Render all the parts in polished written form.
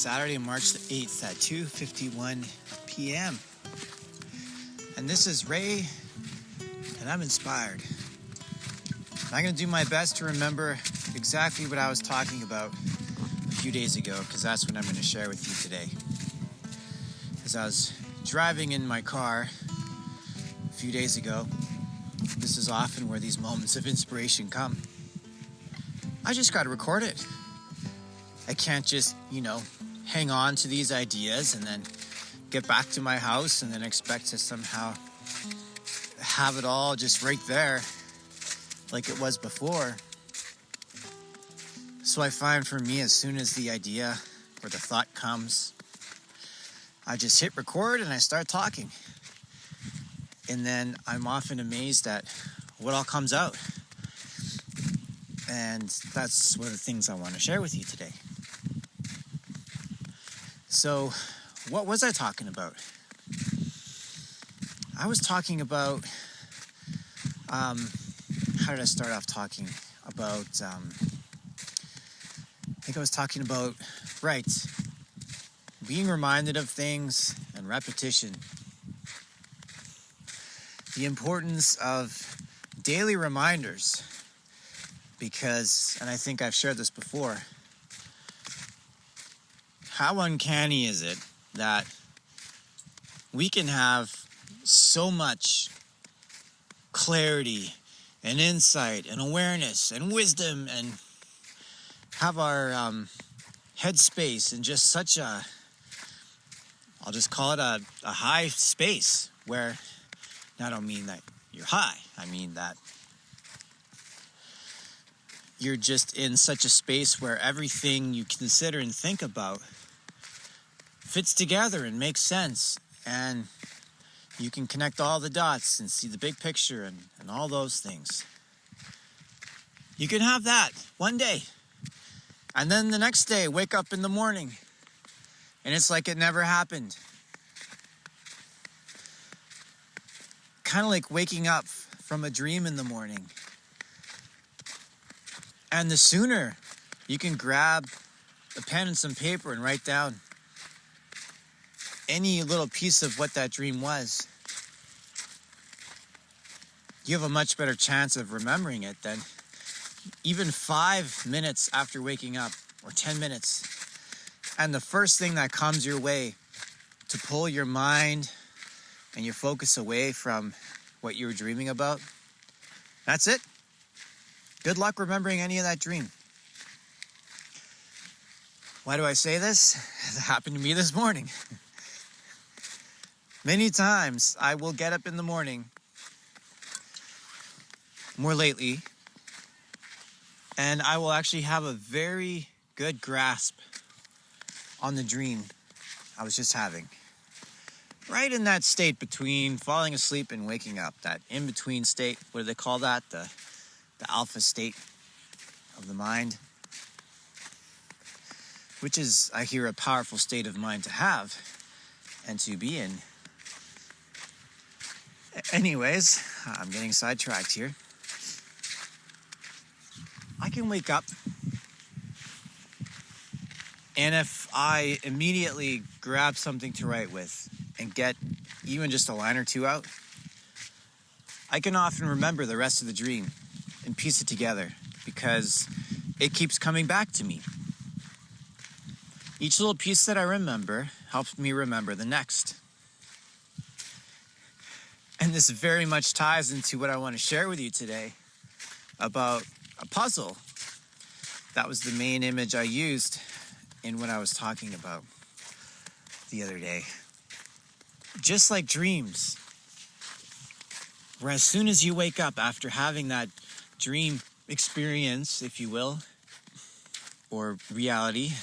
Saturday, March the 8th at 2:51 p.m. And this is Ray, and I'm inspired. I'm going to do my best to remember exactly what I was talking about a few days ago, because that's what I'm going to share with you today. As I was driving in my car a few days ago, this is often where these moments of inspiration come. I just got to record it. I can't just, hang on to these ideas and then get back to my house and then expect to somehow have it all just right there like it was before. So I find for me, as soon as the idea or the thought comes, I just hit record and I start talking. And then I'm often amazed at what all comes out. And that's one of the things I want to share with you today. So, what was I talking about? I was talking about, how did I start off talking about, I think I was talking about, being reminded of things and repetition. The importance of daily reminders, because, and I think I've shared this before, how uncanny is it that we can have so much clarity and insight and awareness and wisdom and have our headspace in just such a, I'll just call it a high space where, I don't mean that you're high, I mean that you're just in such a space where everything you consider and think about fits together and makes sense, and you can connect all the dots and see the big picture and all those things. You can have that one day, and then the next day wake up in the morning and it's like it never happened. Kind of like waking up from a dream in the morning. And the sooner you can grab a pen and some paper and write down any little piece of what that dream was, you have a much better chance of remembering it than even 5 minutes after waking up, or 10 minutes. And the first thing that comes your way to pull your mind and your focus away from what you were dreaming about, that's it. Good luck remembering any of that dream. Why do I say this? It happened to me this morning. Many times I will get up in the morning, more lately, and I will actually have a very good grasp on the dream I was just having. Right in that state between falling asleep and waking up, that in-between state, what do they call that? The alpha state of the mind, which is, I hear, a powerful state of mind to have and to be in. Anyways, I'm getting sidetracked here. I can wake up, and if I immediately grab something to write with and get even just a line or two out, I can often remember the rest of the dream and piece it together because it keeps coming back to me. Each little piece that I remember helps me remember the next. And this very much ties into what I want to share with you today about a puzzle. That was the main image I used in what I was talking about the other day. Just like dreams, where as soon as you wake up after having that dream experience, if you will, or reality,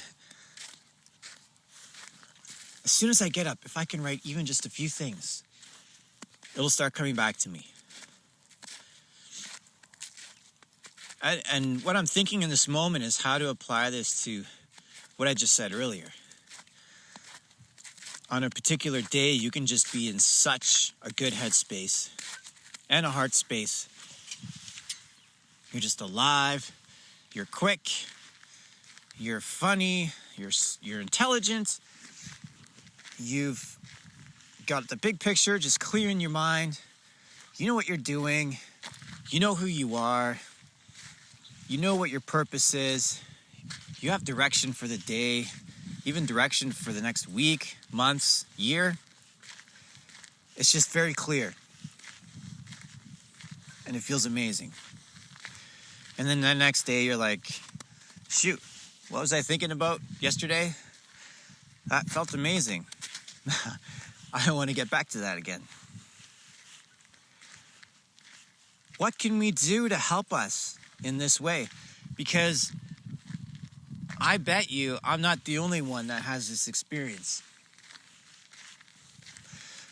as soon as I get up, if I can write even just a few things, it'll start coming back to me. And what I'm thinking in this moment is how to apply this to what I just said earlier. On a particular day, you can just be in such a good headspace and a heart space. You're just alive, you're quick, you're funny, you're intelligent, you've got the big picture just clear in your mind, you know what you're doing, you know who you are, you know what your purpose is, you have direction for the day, even direction for the next week, months, year. It's just very clear. And it feels amazing. And then the next day you're like, shoot, what was I thinking about yesterday? That felt amazing. I want to get back to that again. What can we do to help us in this way? Because I bet you I'm not the only one that has this experience.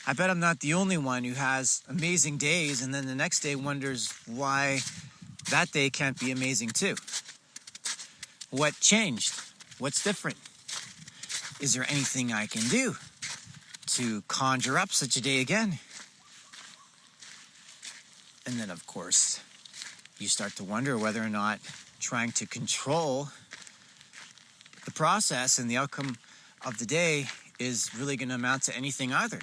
I bet I'm not the only one who has amazing days and then the next day wonders why that day can't be amazing too. What changed? What's different? Is there anything I can do to conjure up such a day again? And then, of course, you start to wonder whether or not trying to control the process and the outcome of the day is really going to amount to anything either.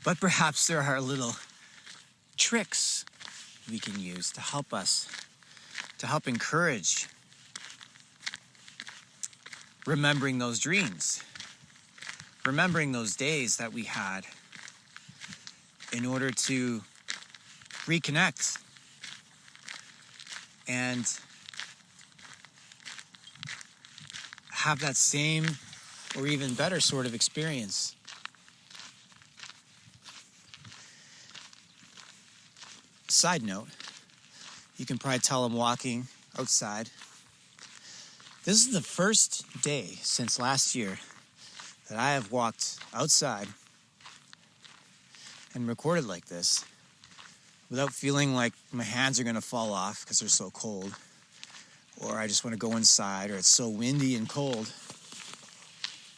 But perhaps there are little tricks we can use to help us, to help encourage remembering those dreams, remembering those days that we had in order to reconnect and have that same or even better sort of experience. Side note, you can probably tell I'm walking outside. This is the first day since last year that I have walked outside and recorded like this without feeling like my hands are going to fall off because they're so cold, or I just want to go inside, or it's so windy and cold.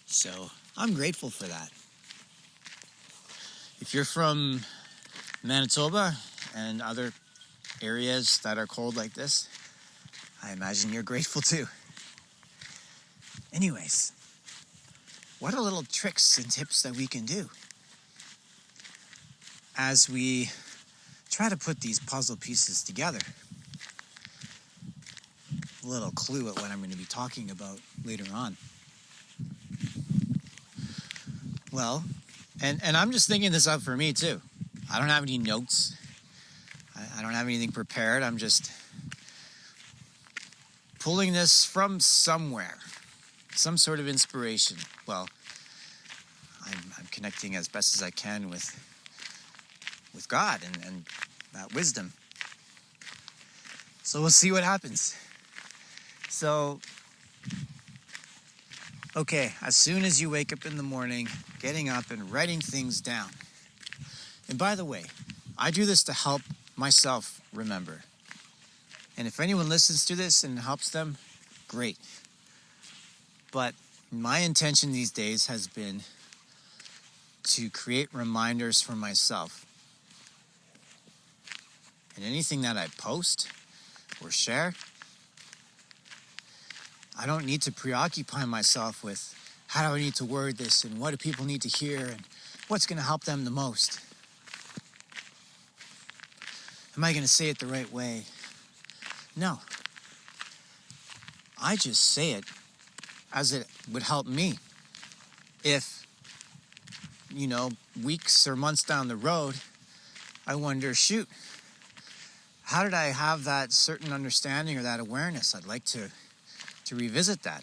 So I'm grateful for that. If you're from Manitoba and other areas that are cold like this, I imagine you're grateful too. Anyways, what are little tricks and tips that we can do as we try to put these puzzle pieces together? A little clue at what I'm going to be talking about later on. Well, and I'm just thinking this up for me too. I don't have any notes. I don't have anything prepared. I'm just pulling this from somewhere. Some sort of inspiration. Well, I'm connecting as best as I can with God and that wisdom. So we'll see what happens. So, okay, as soon as you wake up in the morning, getting up and writing things down. And by the way, I do this to help myself remember. And if anyone listens to this and it helps them, great. But my intention these days has been to create reminders for myself. And anything that I post or share, I don't need to preoccupy myself with how do I need to word this and what do people need to hear and what's going to help them the most. Am I going to say it the right way? No. I just say it as it would help me. If, weeks or months down the road, I wonder, shoot, how did I have that certain understanding or that awareness? I'd like to revisit that.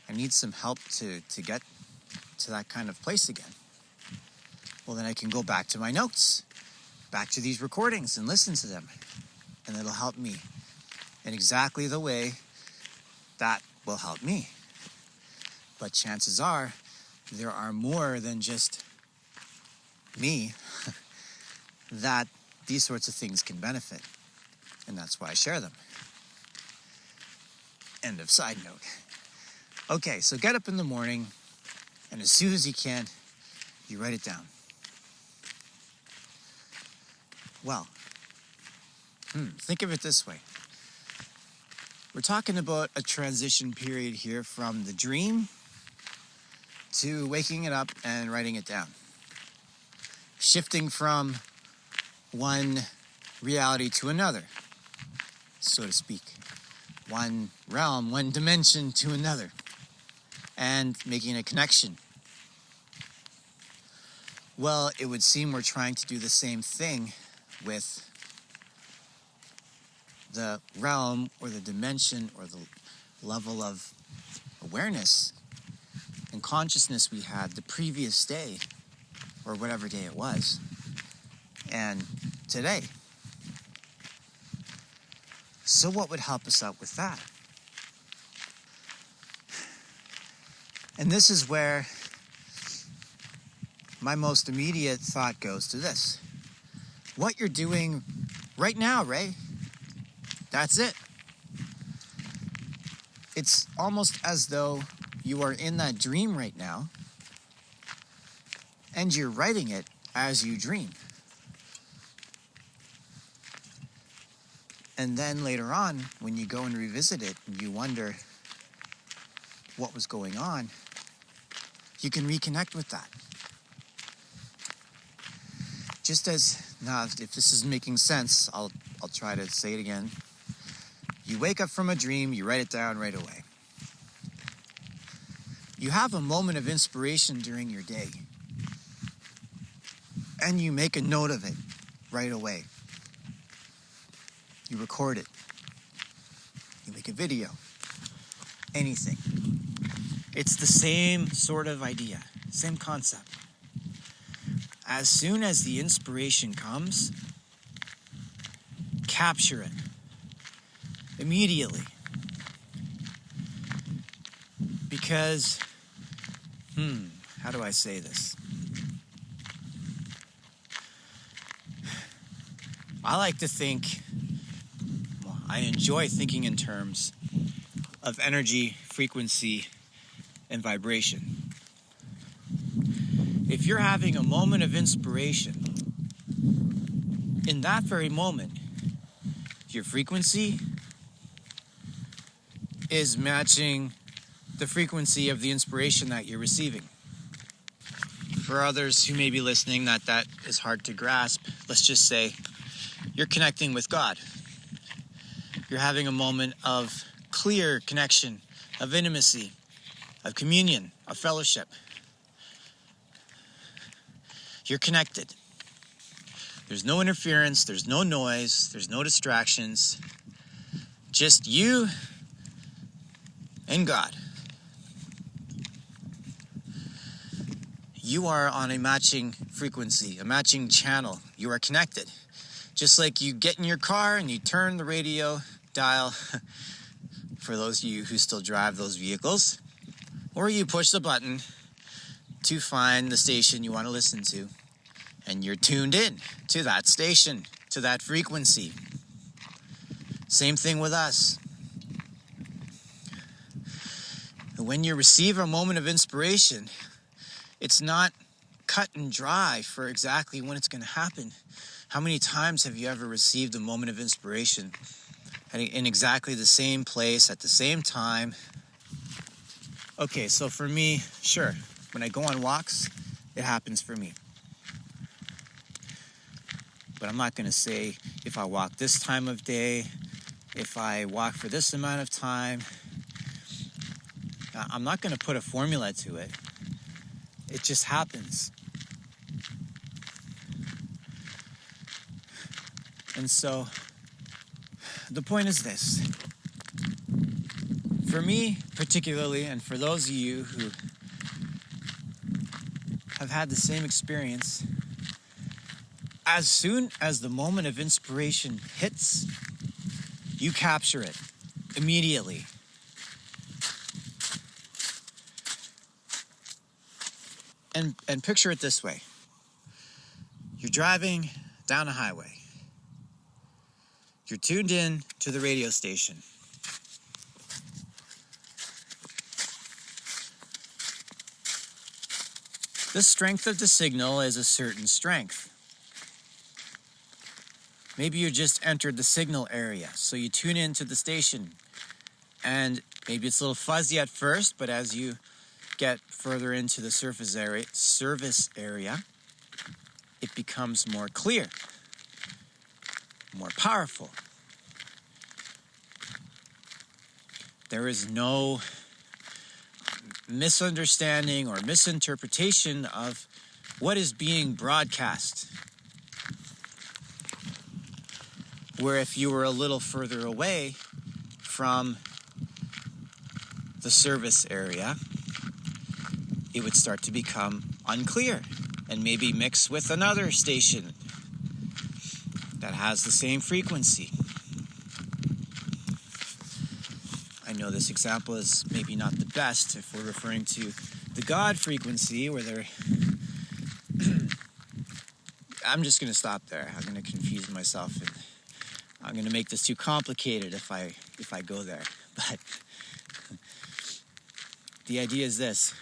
I need some help to get to that kind of place again. Well, then I can go back to my notes, back to these recordings and listen to them. And it'll help me in exactly the way that will help me. But chances are, there are more than just me that these sorts of things can benefit. And that's why I share them. End of side note. Okay, so get up in the morning, and as soon as you can, you write it down. Well, think of it this way. We're talking about a transition period here from the dream to waking it up and writing it down. Shifting from one reality to another, so to speak. One realm, one dimension to another. And making a connection. Well, it would seem we're trying to do the same thing with the realm or the dimension or the level of awareness and consciousness we had the previous day or whatever day it was and today. So what would help us out with that? And this is where my most immediate thought goes to this. What you're doing right now, Ray, that's it. It's almost as though you are in that dream right now and you're writing it as you dream. And then later on, when you go and revisit it and you wonder what was going on, you can reconnect with that. Just as, now if this is making sense, I'll try to say it again. You wake up from a dream, you write it down right away. You have a moment of inspiration during your day, and you make a note of it right away. You record it. You make a video. Anything. It's the same sort of idea, same concept. As soon as the inspiration comes, capture it immediately. Because, how do I say this? I like to think, I enjoy thinking in terms of energy, frequency, and vibration. If you're having a moment of inspiration, in that very moment, your frequency is matching the frequency of the inspiration that you're receiving. For others who may be listening, that is hard to grasp. Let's just say you're connecting with God. You're having a moment of clear connection, of intimacy, of communion, of fellowship. You're connected. There's no interference, there's no noise, there's no distractions. Just you and God. You are on a matching frequency, a matching channel. You are connected. Just like you get in your car and you turn the radio dial, for those of you who still drive those vehicles, or you push the button to find the station you want to listen to, and you're tuned in to that station, to that frequency. Same thing with us. When you receive a moment of inspiration, it's not cut and dry for exactly when it's going to happen. How many times have you ever received a moment of inspiration in exactly the same place at the same time? Okay, so for me, sure, when I go on walks, it happens for me. But I'm not going to say if I walk this time of day, if I walk for this amount of time. I'm not going to put a formula to it. It just happens. And so, the point is this. For me, particularly, and for those of you who have had the same experience, as soon as the moment of inspiration hits, you capture it immediately. And picture it this way. You're driving down a highway. You're tuned in to the radio station. The strength of the signal is a certain strength. Maybe you just entered the signal area, so you tune into the station. And maybe it's a little fuzzy at first, but as you get further into the service area, it becomes more clear, more powerful. There is no misunderstanding or misinterpretation of what is being broadcast. Where if you were a little further away from the service area, it would start to become unclear and maybe mix with another station that has the same frequency. I know this example is maybe not the best if we're referring to the God frequency, where they're I'm just going to stop there. I'm going to confuse myself, and I'm going to make this too complicated if I go there. But the idea is this.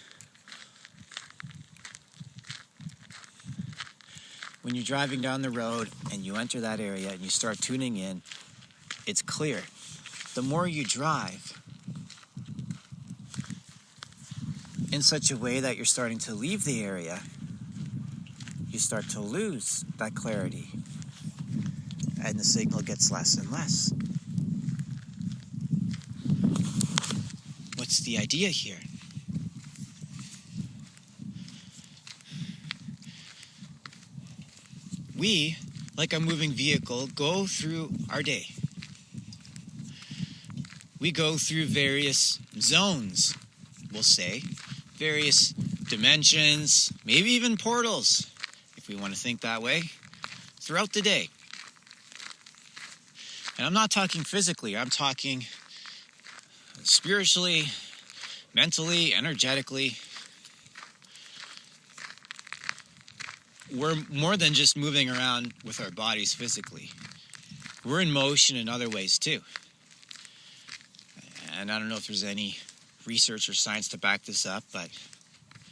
When you're driving down the road and you enter that area and you start tuning in, it's clear. The more you drive in such a way that you're starting to leave the area, you start to lose that clarity, and the signal gets less and less. What's the idea here? We, like a moving vehicle, go through our day. We go through various zones, we'll say, various dimensions, maybe even portals, if we want to think that way, throughout the day. And I'm not talking physically, I'm talking spiritually, mentally, energetically. We're more than just moving around with our bodies physically. We're in motion in other ways too. And I don't know if there's any research or science to back this up, but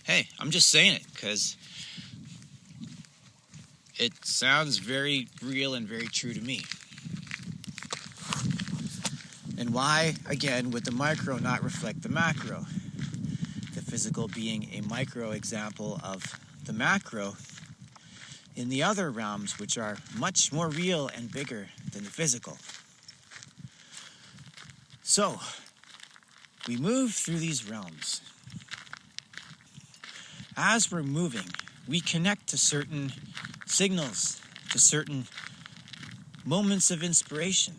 hey, I'm just saying it because it sounds very real and very true to me. And why, again, would the micro not reflect the macro? The physical being a micro example of the macro in the other realms, which are much more real and bigger than the physical. So, we move through these realms. As we're moving, we connect to certain signals, to certain moments of inspiration.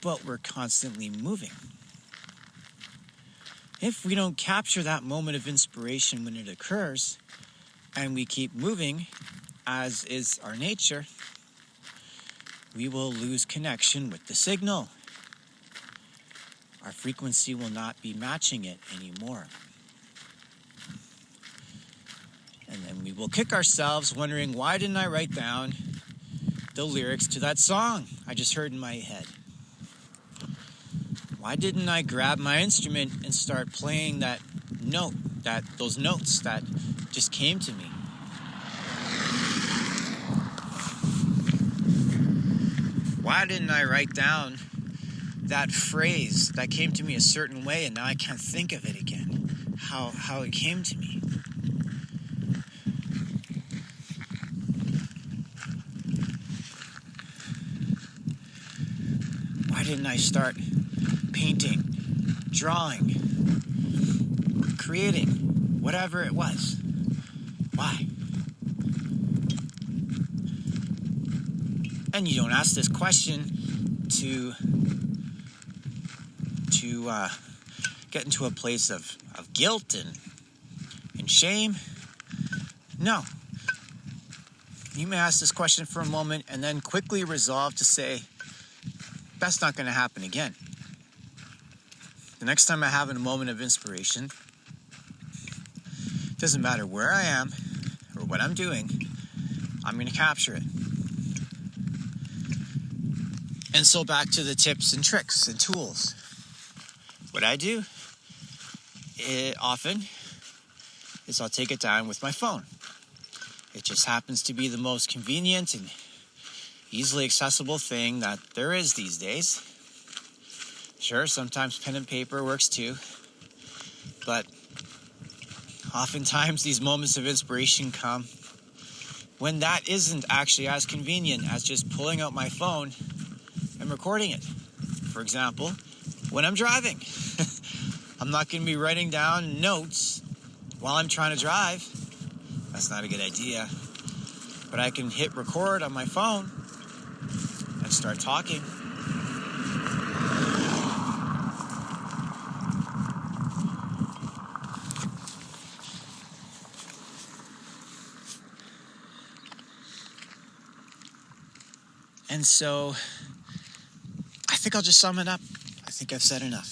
But we're constantly moving. If we don't capture that moment of inspiration when it occurs, and we keep moving, as is our nature, we will lose connection with the signal. Our frequency will not be matching it anymore. And then we will kick ourselves wondering, why didn't I write down the lyrics to that song I just heard in my head? Why didn't I grab my instrument and start playing that note, those notes that just came to me? Why didn't I write down that phrase that came to me a certain way and now I can't think of it again? How it came to me. Why didn't I start painting, drawing, creating, whatever it was? Why? And you don't ask this question to get into a place of guilt and shame. No. You may ask this question for a moment and then quickly resolve to say, that's not going to happen again. The next time I have a moment of inspiration, it doesn't matter where I am or what I'm doing, I'm going to capture it. And so back to the tips and tricks and tools. What I do often is I'll take it down with my phone. It just happens to be the most convenient and easily accessible thing that there is these days. Sure, sometimes pen and paper works too, but oftentimes these moments of inspiration come when that isn't actually as convenient as just pulling out my phone and recording it. For example, when I'm driving. I'm not going to be writing down notes while I'm trying to drive. That's not a good idea. But I can hit record on my phone and start talking. And so I think I'll just sum it up. I think I've said enough.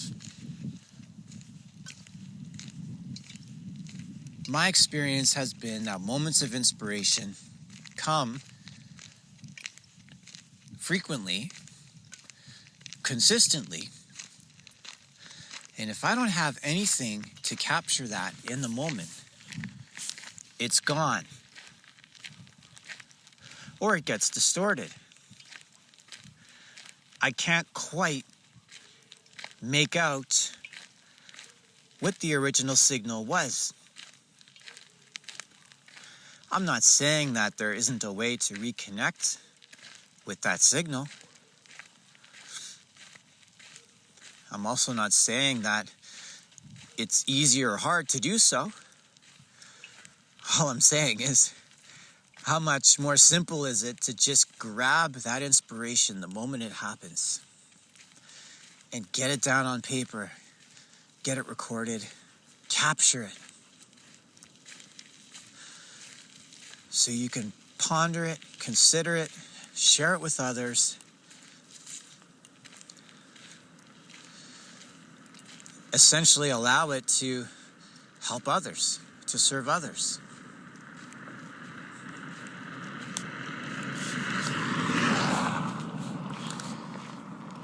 My experience has been that moments of inspiration come frequently, consistently, and if I don't have anything to capture that in the moment, it's gone. Or it gets distorted. I can't quite make out what the original signal was. I'm not saying that there isn't a way to reconnect with that signal. I'm also not saying that it's easy or hard to do so. All I'm saying is, how much more simple is it to just grab that inspiration the moment it happens and get it down on paper, get it recorded, capture it, so you can ponder it, consider it, share it with others, essentially allow it to help others, to serve others.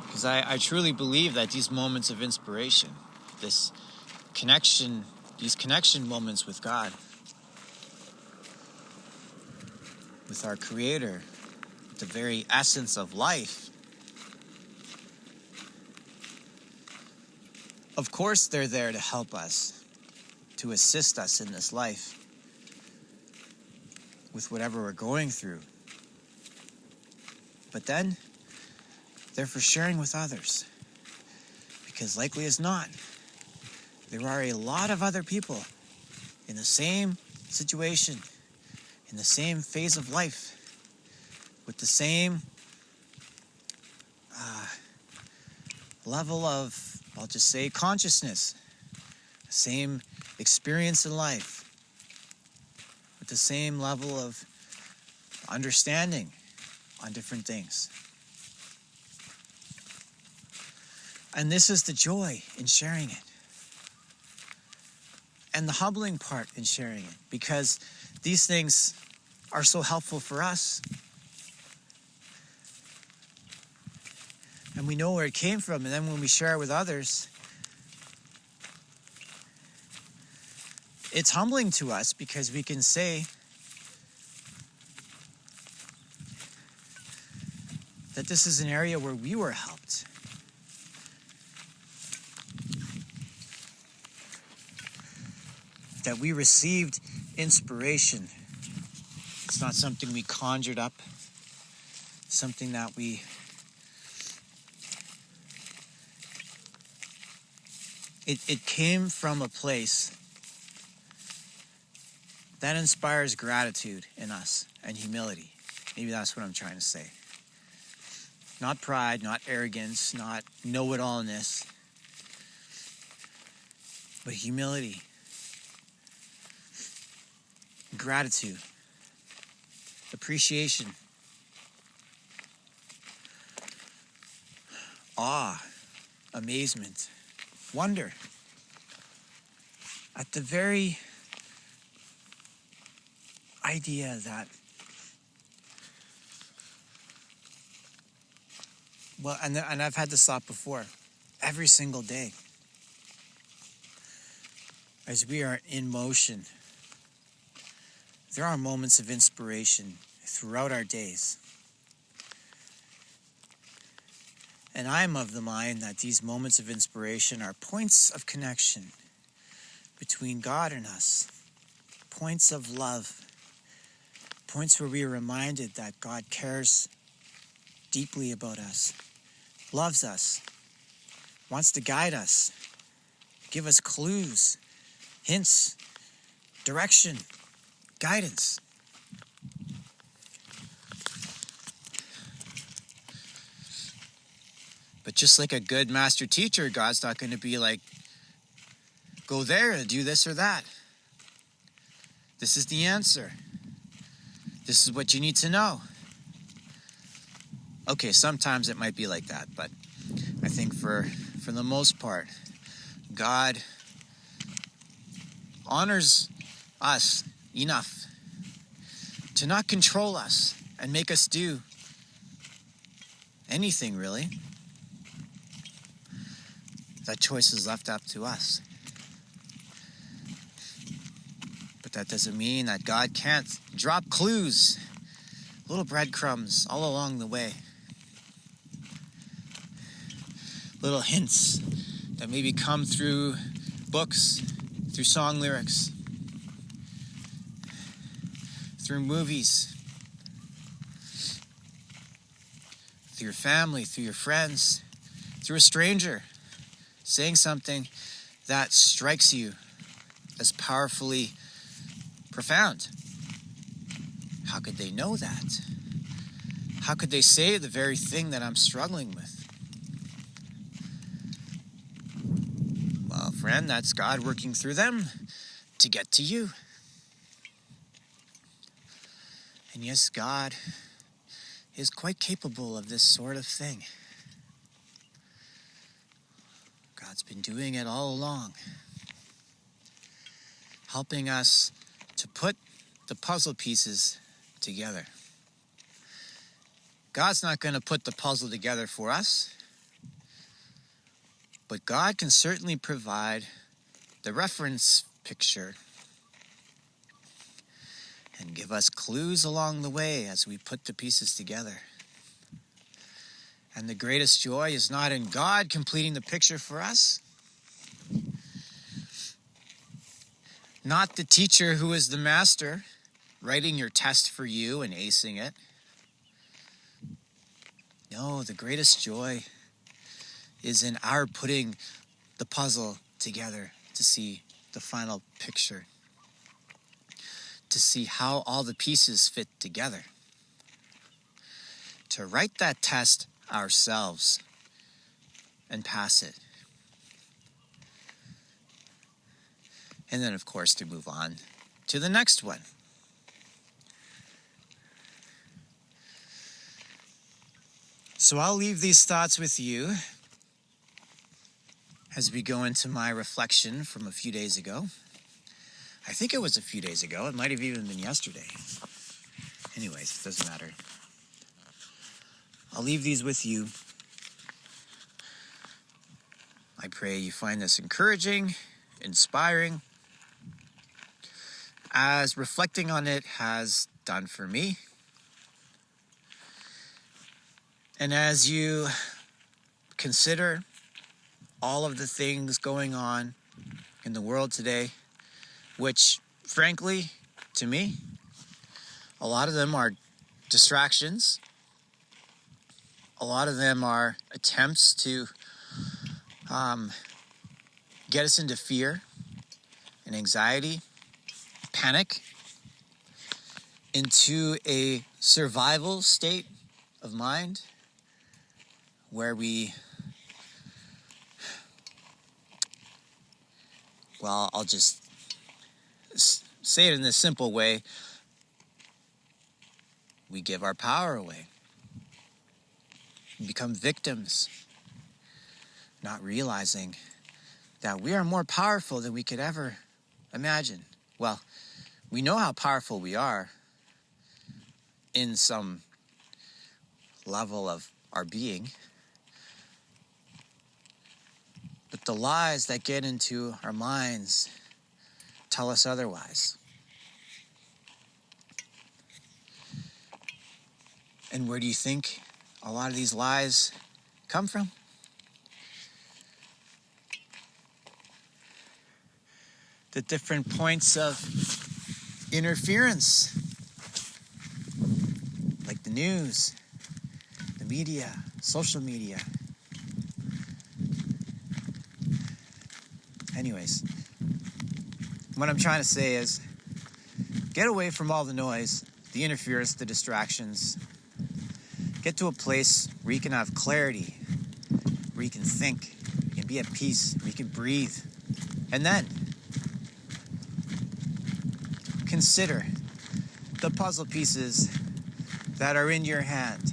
Because I truly believe that these moments of inspiration, this connection, these connection moments with God, with our Creator, the very essence of life, of course they're there to help us, to assist us in this life with whatever we're going through. But then they're for sharing with others, because likely as not, there are a lot of other people in the same situation, in the same phase of life, with the same level of, I'll just say, consciousness, same experience in life, with the same level of understanding on different things. And this is the joy in sharing it. And the humbling part in sharing it, because these things are so helpful for us. And we know where it came from, and then when we share it with others, it's humbling to us because we can say that this is an area where we were helped. That we received inspiration. It's not something we conjured up, something that it came from a place that inspires gratitude in us and humility. Maybe that's what I'm trying to say. Not pride, not arrogance, not know-it-allness, but humility, gratitude, appreciation, awe, amazement, wonder at the very idea that, well, and I've had this thought before, every single day, as we are in motion, there are moments of inspiration throughout our days. And I'm of the mind that these moments of inspiration are points of connection between God and us, points of love, points where we are reminded that God cares deeply about us, loves us, wants to guide us, give us clues, hints, direction, guidance. But just like a good master teacher, God's not going to be like, go there and do this or that. This is the answer. This is what you need to know. Okay, sometimes it might be like that, but I think for the most part, God honors us enough to not control us and make us do anything, really. That choice is left up to us. But that doesn't mean that God can't drop clues, little breadcrumbs all along the way. Little hints that maybe come through books, through song lyrics, through movies, through your family, through your friends, through a stranger saying something that strikes you as powerfully profound. How could they know that? How could they say the very thing that I'm struggling with? Well, friend, that's God working through them to get to you. And yes, God is quite capable of this sort of thing. God's been doing it all along, helping us to put the puzzle pieces together. God's not going to put the puzzle together for us, but God can certainly provide the reference picture and give us clues along the way as we put the pieces together. And the greatest joy is not in God completing the picture for us, not the teacher who is the master writing your test for you and acing it. No, the greatest joy is in our putting the puzzle together to see the final picture, to see how all the pieces fit together, to write that test ourselves and pass it. And then, of course, to move on to the next one. So I'll leave these thoughts with you as we go into my reflection from a few days ago. I think it was a few days ago. It might have even been yesterday. Anyways, it doesn't matter. I'll leave these with you. I pray you find this encouraging, inspiring, as reflecting on it has done for me. And as you consider all of the things going on in the world today, which, frankly, to me, a lot of them are distractions. A lot of them are attempts to get us into fear and anxiety, panic, into a survival state of mind where I'll just say it in this simple way. We give our power away. We become victims, not realizing that we are more powerful than we could ever imagine. Well, we know how powerful we are in some level of our being, but the lies that get into our minds tell us otherwise. And where do you think a lot of these lies come from. The different points of interference, like the news, the media, social media. Anyways, what I'm trying to say is get away from all the noise, the interference, the distractions. Get to a place where you can have clarity, where you can think, you can be at peace, where you can breathe. And then consider the puzzle pieces that are in your hand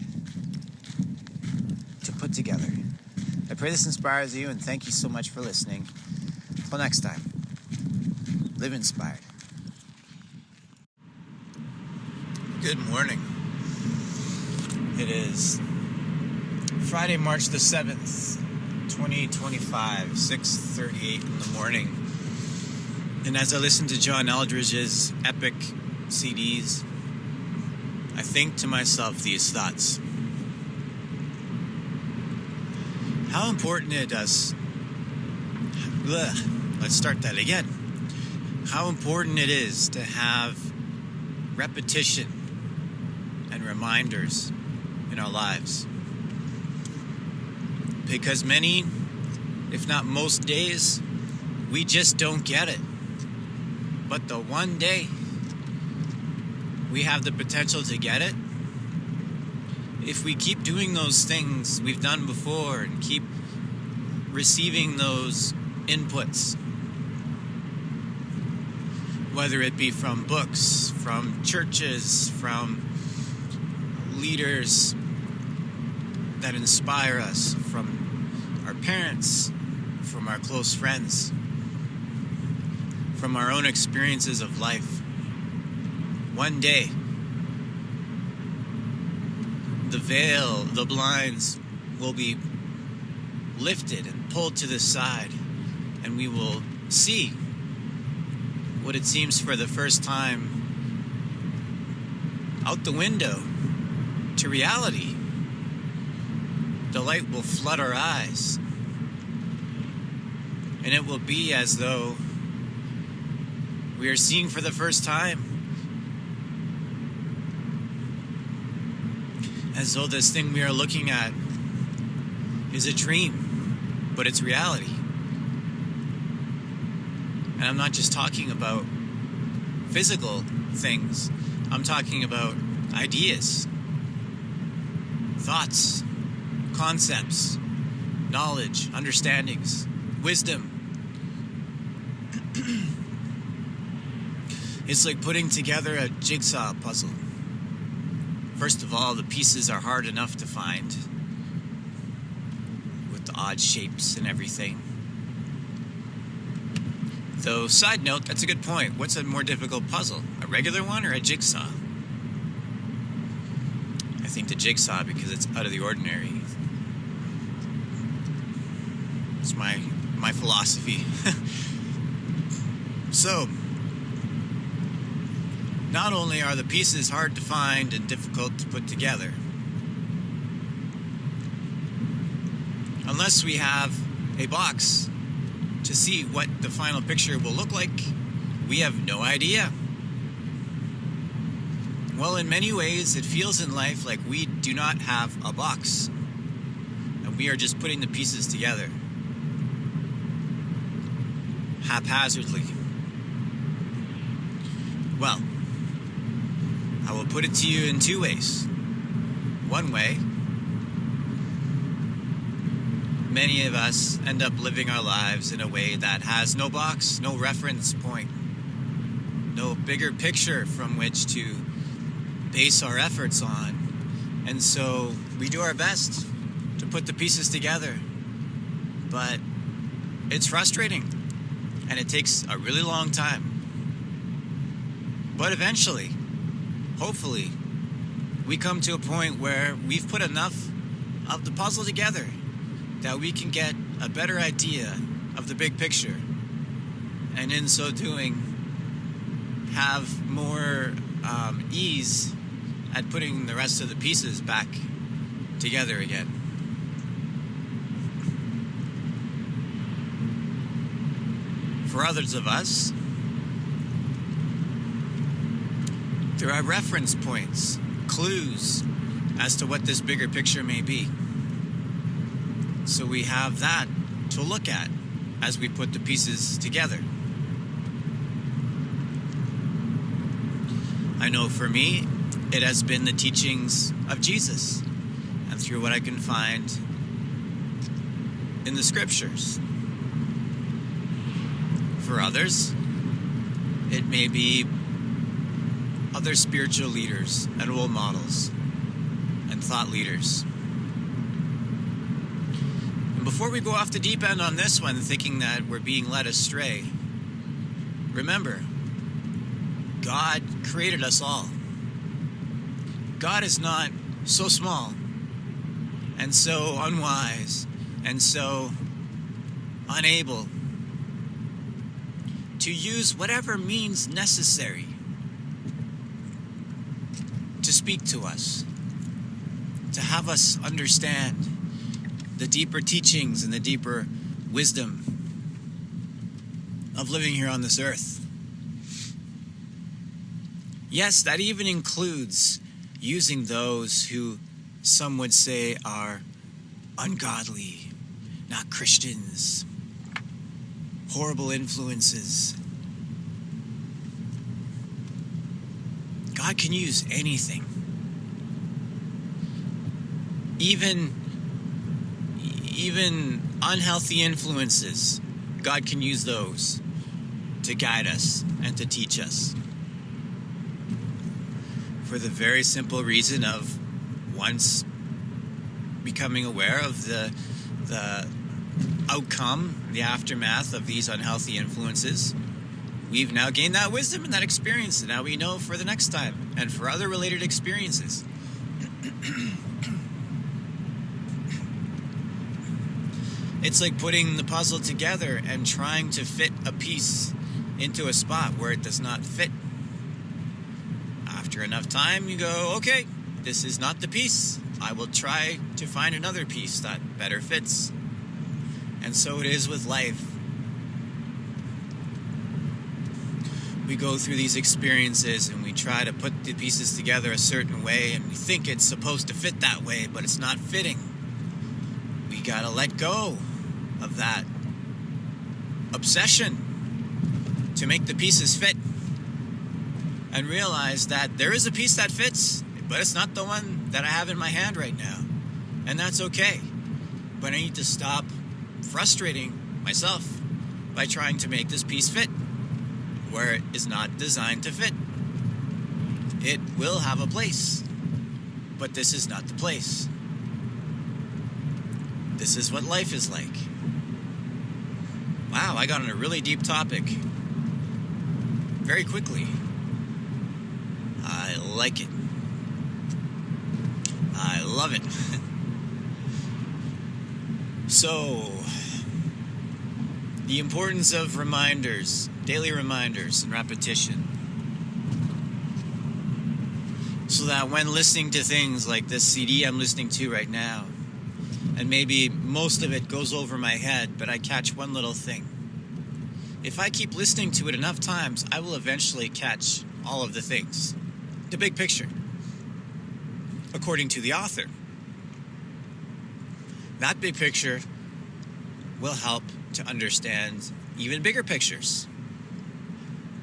to put together. I pray this inspires you, and thank you so much for listening. Until next time, live inspired. Good morning. It is Friday, March the 7th, 2025, 6:38 in the morning. And as I listen to John Eldridge's epic CDs, I think to myself these thoughts. How important it is. Let's start that again. How important it is to have repetition and reminders in our lives. Because many, if not most days, we just don't get it. But the one day we have the potential to get it, if we keep doing those things we've done before and keep receiving those inputs, whether it be from books, from churches, from leaders that inspire us, from our parents, from our close friends, from our own experiences of life. One day, the veil, the blinds will be lifted and pulled to the side, and we will see what it seems for the first time out the window to reality. The light will flood our eyes, and it will be as though we are seeing for the first time, as though this thing we are looking at is a dream, but it's reality. And I'm not just talking about physical things. I'm talking about ideas, thoughts, concepts, knowledge, understandings, wisdom. It's like putting together a jigsaw puzzle. First of all, the pieces are hard enough to find, with the odd shapes and everything. Though, side note, that's a good point. What's a more difficult puzzle? A regular one or a jigsaw? I think the jigsaw, because it's out of the ordinary. It's my philosophy. So, not only are the pieces hard to find and difficult to put together, unless we have a box to see what the final picture will look like, we have no idea. Well, in many ways, it feels in life like we do not have a box, and we are just putting the pieces together haphazardly. Well, I will put it to you in two ways. One way, many of us end up living our lives in a way that has no box, no reference point, no bigger picture from which to base our efforts on. And so we do our best to put the pieces together, but it's frustrating and it takes a really long time. But eventually, hopefully, we come to a point where we've put enough of the puzzle together that we can get a better idea of the big picture, and in so doing, have more ease at putting the rest of the pieces back together again. for others of us, there are reference points, clues as to what this bigger picture may be. So we have that to look at as we put the pieces together. I know for me, it has been the teachings of Jesus and through what I can find in the scriptures. For others, it may be other spiritual leaders and role models and thought leaders. And before we go off the deep end on this one, thinking that we're being led astray, remember, God created us all. God is not so small and so unwise and so unable to use whatever means necessary to speak to us, to have us understand the deeper teachings and the deeper wisdom of living here on this earth. Yes, that even includes using those who some would say are ungodly, not Christians, horrible influences. God can use anything. Even unhealthy influences, God can use those to guide us and to teach us. For the very simple reason of once becoming aware of the outcome, the aftermath of these unhealthy influences, we've now gained that wisdom and that experience. And now we know for the next time and for other related experiences. It's like putting the puzzle together and trying to fit a piece into a spot where it does not fit. After enough time, you go, okay, this is not the piece. I will try to find another piece that better fits. And so it is with life. We go through these experiences and we try to put the pieces together a certain way, and we think it's supposed to fit that way, but it's not fitting. We gotta let go of that obsession to make the pieces fit and realize that there is a piece that fits, but it's not the one that I have in my hand right now. And that's okay. But I need to stop frustrating myself by trying to make this piece fit where it is not designed to fit. It will have a place, but this is not the place. This is what life is like. Wow, I got on a really deep topic very quickly. I like it. I love it. So, the importance of reminders, daily reminders and repetition. So that when listening to things like this CD I'm listening to right now, and maybe most of it goes over my head, but I catch one little thing. If I keep listening to it enough times, I will eventually catch all of the things. The big picture, according to the author. That big picture will help to understand even bigger pictures.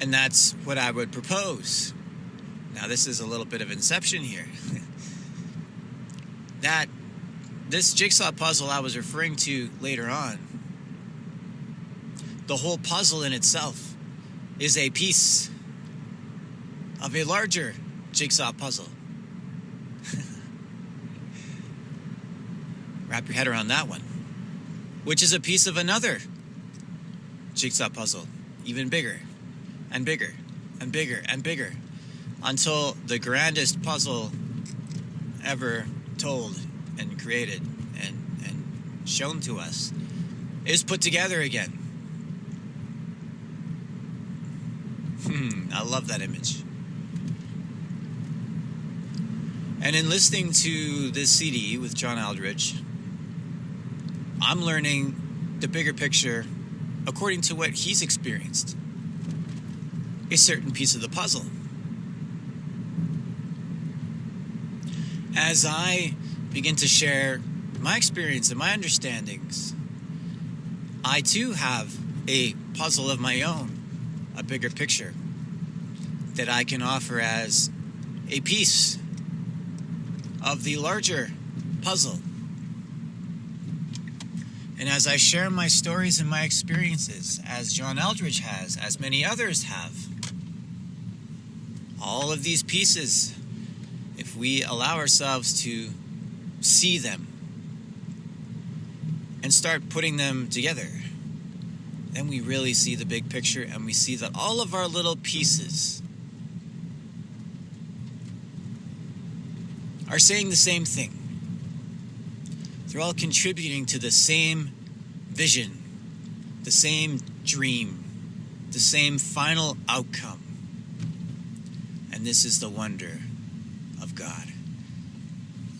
And that's what I would propose. Now, this is a little bit of inception here. That this jigsaw puzzle I was referring to later on, the whole puzzle in itself is a piece of a larger jigsaw puzzle. Wrap your head around that one. Which is a piece of another jigsaw puzzle, even bigger and bigger and bigger and bigger, until the grandest puzzle ever told and created and shown to us is put together again. I love that image. And in listening to this CD with John Aldridge, I'm learning the bigger picture according to what he's experienced, a certain piece of the puzzle. As I begin to share my experience and my understandings, I too have a puzzle of my own, a bigger picture that I can offer as a piece of the larger puzzle. And as I share my stories and my experiences, as John Eldridge has, as many others have, all of these pieces, if we allow ourselves to see them and start putting them together, then we really see the big picture, and we see that all of our little pieces are saying the same thing. They're all contributing to the same vision, the same dream, the same final outcome. And this is the wonder of God.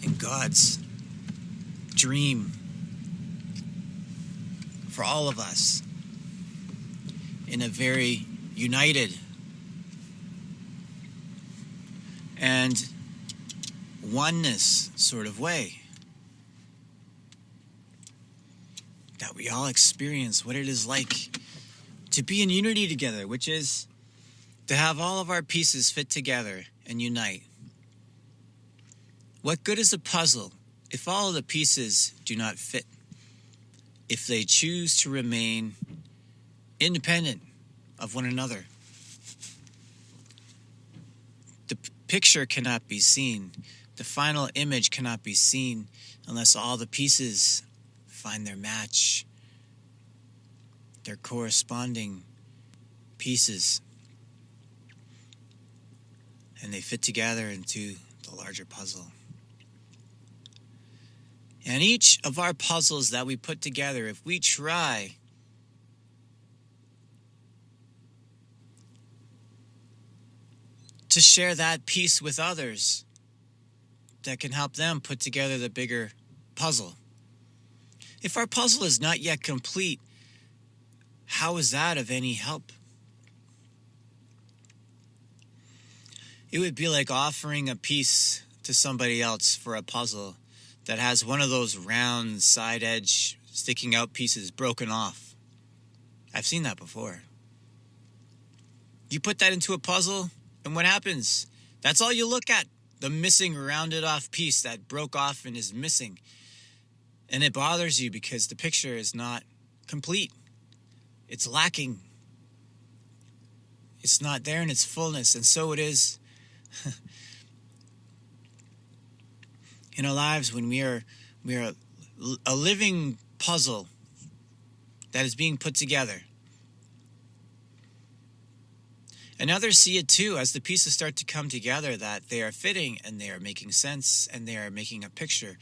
And God's dream for all of us in a very united and oneness sort of way, that we all experience what it is like to be in unity together, which is to have all of our pieces fit together and unite. What good is a puzzle if all of the pieces do not fit? If they choose to remain independent of one another? The picture cannot be seen. The final image cannot be seen unless all the pieces find their match, their corresponding pieces, and they fit together into the larger puzzle. And each of our puzzles that we put together, if we try to share that piece with others, that can help them put together the bigger puzzle. If our puzzle is not yet complete, how is that of any help? It would be like offering a piece to somebody else for a puzzle that has one of those round side edge sticking out pieces broken off. I've seen that before. You put that into a puzzle, and what happens? That's all you look at. The missing rounded off piece that broke off and is missing. And it bothers you because the picture is not complete. It's lacking. It's not there in its fullness. And so it is in our lives when we are a living puzzle that is being put together. And others see it too as the pieces start to come together, that they are fitting and they are making sense and they are making a picture.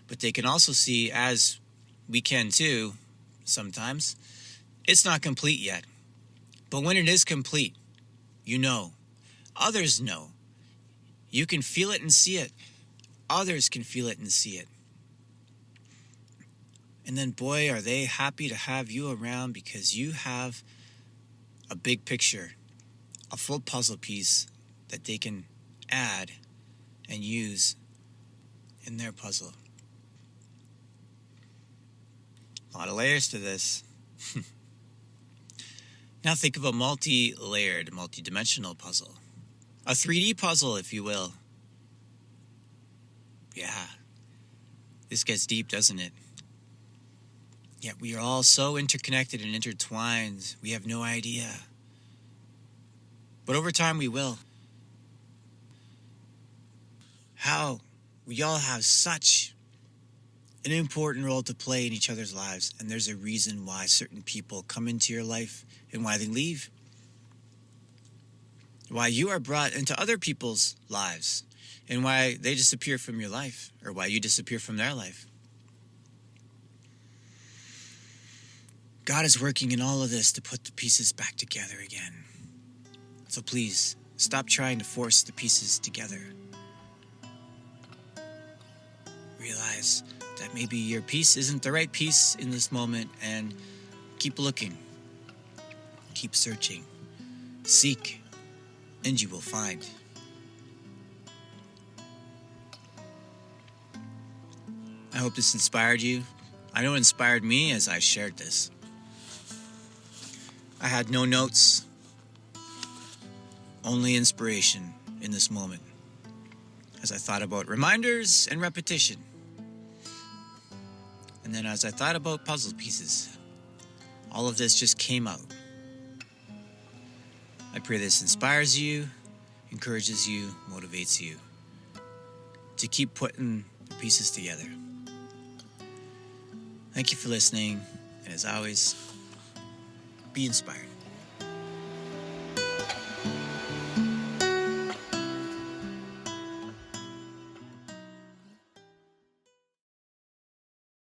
But they can also see, as we can too sometimes, it's not complete yet. But when it is complete, you know. Others know. You can feel it and see it. Others can feel it and see it. And then, boy, are they happy to have you around because you have a big picture, a full puzzle piece that they can add and use in their puzzle. A lot of layers to this. Now think of a multi-layered, multi-dimensional puzzle. A 3D puzzle, if you will. Yeah. This gets deep, doesn't it? Yet we are all so interconnected and intertwined, we have no idea. But over time we will. How we all have such an important role to play in each other's lives, and there's a reason why certain people come into your life and why they leave. Why you are brought into other people's lives, and why they disappear from your life, or why you disappear from their life. God is working in all of this to put the pieces back together again. So please, stop trying to force the pieces together. Realize that maybe your piece isn't the right piece in this moment, and keep looking. keep searching. Seek, and you will find. I hope this inspired you. I know it inspired me as I shared this. I had no notes, only inspiration in this moment as I thought about reminders and repetition. And then as I thought about puzzle pieces, all of this just came out. I pray this inspires you, encourages you, motivates you to keep putting the pieces together. Thank you for listening, and as always, be inspired.